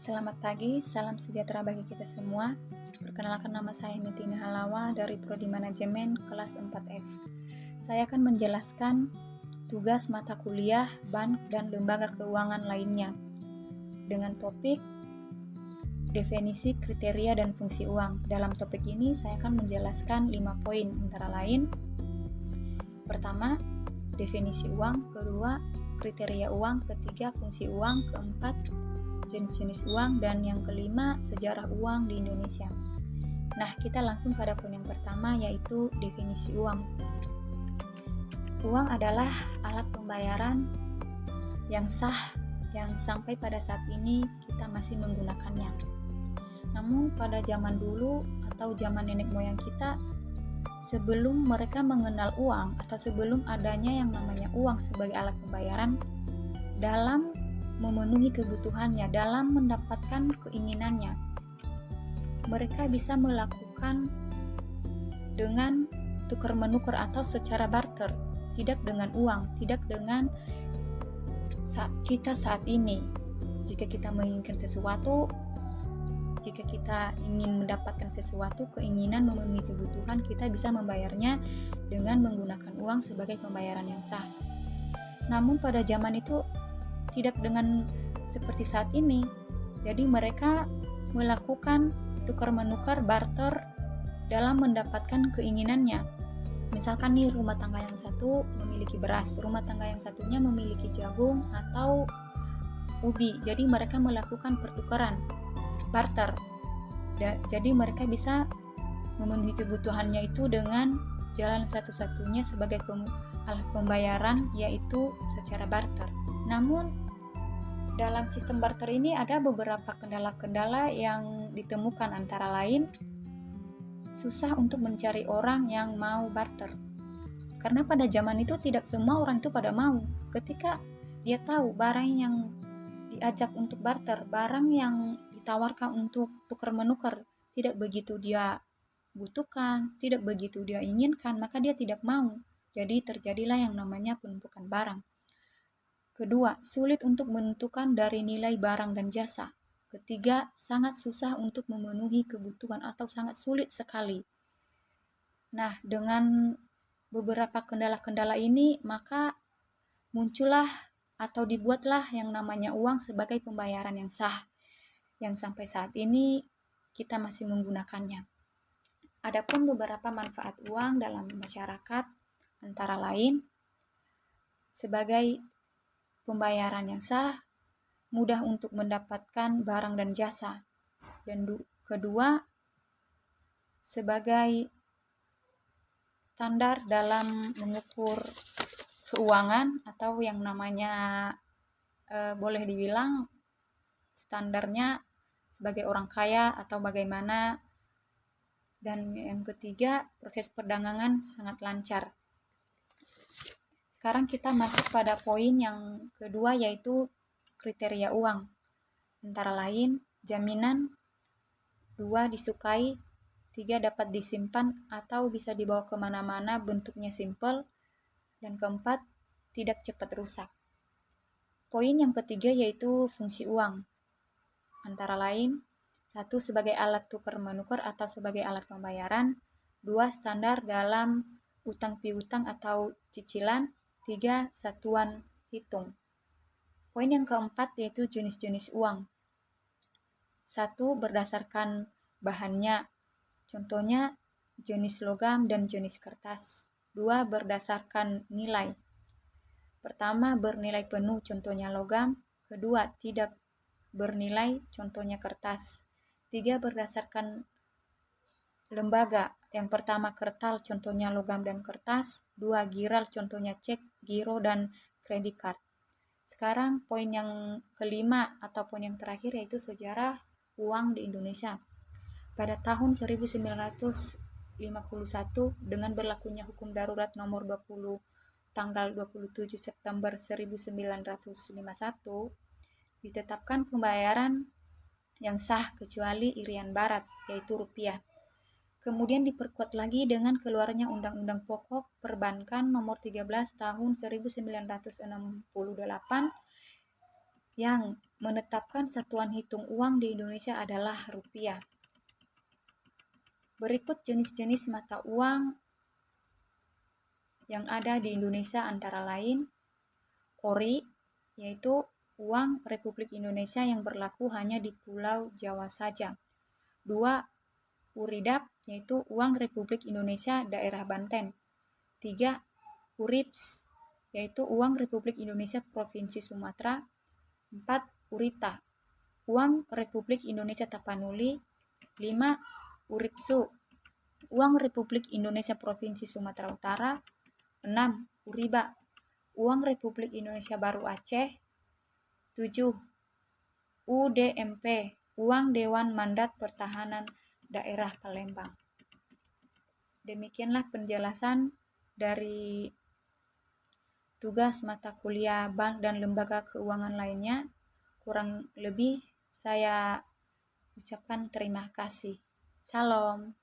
Selamat pagi, salam sejahtera bagi kita semua. Perkenalkan, nama saya Mitina Halawa dari Prodi Manajemen kelas 4F. Saya akan menjelaskan tugas mata kuliah bank dan lembaga keuangan lainnya dengan topik definisi, kriteria, dan fungsi uang. Dalam topik ini saya akan menjelaskan 5 poin, antara lain: pertama, definisi uang; kedua, kriteria uang; ketiga, fungsi uang; keempat, jenis-jenis uang; dan yang kelima, sejarah uang di Indonesia. Nah, kita langsung pada poin yang pertama, yaitu definisi uang. Uang adalah alat pembayaran yang sah yang sampai pada saat ini kita masih menggunakannya. Namun pada zaman dulu atau zaman nenek moyang kita, sebelum mereka mengenal uang atau sebelum adanya yang namanya uang sebagai alat pembayaran, dalam memenuhi kebutuhannya, dalam mendapatkan keinginannya, mereka bisa melakukan dengan tukar menukar atau secara barter, tidak dengan uang, tidak dengan kita saat ini. Jika kita menginginkan sesuatu, jika kita ingin mendapatkan sesuatu, keinginan memenuhi kebutuhan, kita bisa membayarnya dengan menggunakan uang sebagai pembayaran yang sah. Namun pada zaman itu tidak dengan seperti saat ini. Jadi mereka melakukan tukar menukar, barter dalam mendapatkan keinginannya. Misalkan nih, rumah tangga yang satu memiliki beras, rumah tangga yang satunya memiliki jagung atau ubi. Jadi mereka melakukan pertukaran, barter. Jadi mereka bisa memenuhi kebutuhannya itu dengan jalan satu-satunya sebagai alat pembayaran, yaitu secara barter. Namun dalam sistem barter ini ada beberapa kendala-kendala yang ditemukan, antara lain susah untuk mencari orang yang mau barter. Karena pada zaman itu tidak semua orang itu pada mau. Ketika dia tahu barang yang diajak untuk barter, barang yang ditawarkan untuk tukar menukar tidak begitu dia butuhkan, tidak begitu dia inginkan, maka dia tidak mau. Jadi terjadilah yang namanya penumpukan barang. Kedua, sulit untuk menentukan dari nilai barang dan jasa. Ketiga, sangat susah untuk memenuhi kebutuhan atau sangat sulit sekali. Nah, dengan beberapa kendala-kendala ini, maka muncullah atau dibuatlah yang namanya uang sebagai pembayaran yang sah, yang sampai saat ini kita masih menggunakannya. Adapun beberapa manfaat uang dalam masyarakat, antara lain sebagai pembayaran yang sah, mudah untuk mendapatkan barang dan jasa. Dan kedua, sebagai standar dalam mengukur keuangan atau yang namanya boleh dibilang standarnya sebagai orang kaya atau bagaimana. Dan yang ketiga, proses perdagangan sangat lancar. Sekarang kita masuk pada poin yang kedua, yaitu kriteria uang. Antara lain, jaminan; 2, disukai; 3, dapat disimpan atau bisa dibawa kemana-mana, bentuknya simple; dan keempat, tidak cepat rusak. Poin yang ketiga yaitu fungsi uang. Antara lain, 1, sebagai alat tukar menukar atau sebagai alat pembayaran; 2, standar dalam utang piutang atau cicilan; 3, satuan hitung. Poin yang keempat yaitu jenis-jenis uang. 1, berdasarkan bahannya, contohnya jenis logam dan jenis kertas. 2, berdasarkan nilai. Pertama, bernilai penuh, contohnya logam. Kedua, tidak bernilai, contohnya kertas. 3, berdasarkan lembaga. Yang pertama, kertal, contohnya logam dan kertas. 2, giral, contohnya cek, giro, dan kredit card. Sekarang poin yang kelima atau poin yang terakhir yaitu sejarah uang di Indonesia. Pada tahun 1951, dengan berlakunya hukum darurat nomor 20 tanggal 27 September 1951, ditetapkan pembayaran yang sah kecuali irian barat, yaitu rupiah. Kemudian diperkuat lagi dengan keluarnya Undang-Undang Pokok Perbankan nomor 13 tahun 1968 yang menetapkan satuan hitung uang di Indonesia adalah rupiah. Berikut jenis-jenis mata uang yang ada di Indonesia antara lain Ori, yaitu uang Republik Indonesia yang berlaku hanya di Pulau Jawa saja. 2. Uridap, yaitu uang Republik Indonesia daerah Banten. 3. Urips, yaitu uang Republik Indonesia Provinsi Sumatera. 4. Urita, uang Republik Indonesia Tapanuli. 5. Uripsu, uang Republik Indonesia Provinsi Sumatera Utara. 6. Uriba, uang Republik Indonesia Baru Aceh. 7. UDMP, uang Dewan Mandat Pertahanan Daerah Palembang. Demikianlah penjelasan dari tugas mata kuliah bank dan lembaga keuangan lainnya. Kurang lebih saya ucapkan terima kasih. Salam.